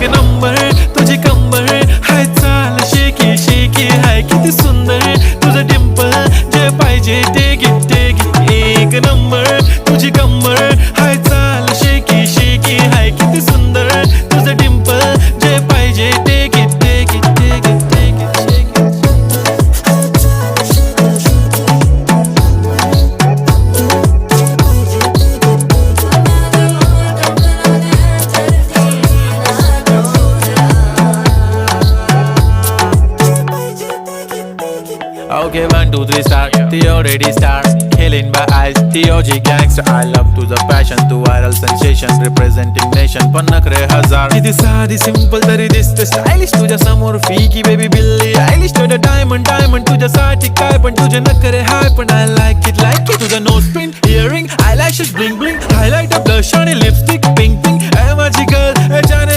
एक नंबर तुझी कंबर हाय, चाल शेकी शेकी हाय, किती सुंदर तुझं डिंपल, जे पाहिजे ते घे ते घे. एक नंबर तुझी कंबर हाय, चाल शेकी शेकी हाय, किती सुंदर तुझं डिंपल, जे पाहिजे ते घे ते घे ते घे ते घे. Okay, 1, 2, 3 start. The already start. Killing by eyes. The OG gangster. I love to the passion, to viral sensation, representing nation. पण नखरे हजार. किती साधी सिंपल तरी दिसते स्टायलिश तुझ्या समोर फीकी बेबी बिल्ली आयलिश. तुझं डायमंड डायमंड तुझ्यासाठी काय पण तुझे नखरे हाय, पण I like it तुझं nose pin earring eyelashes bling bling highlight blush आणि लिपस्टिक पिंक पिंक. माझी गर्ल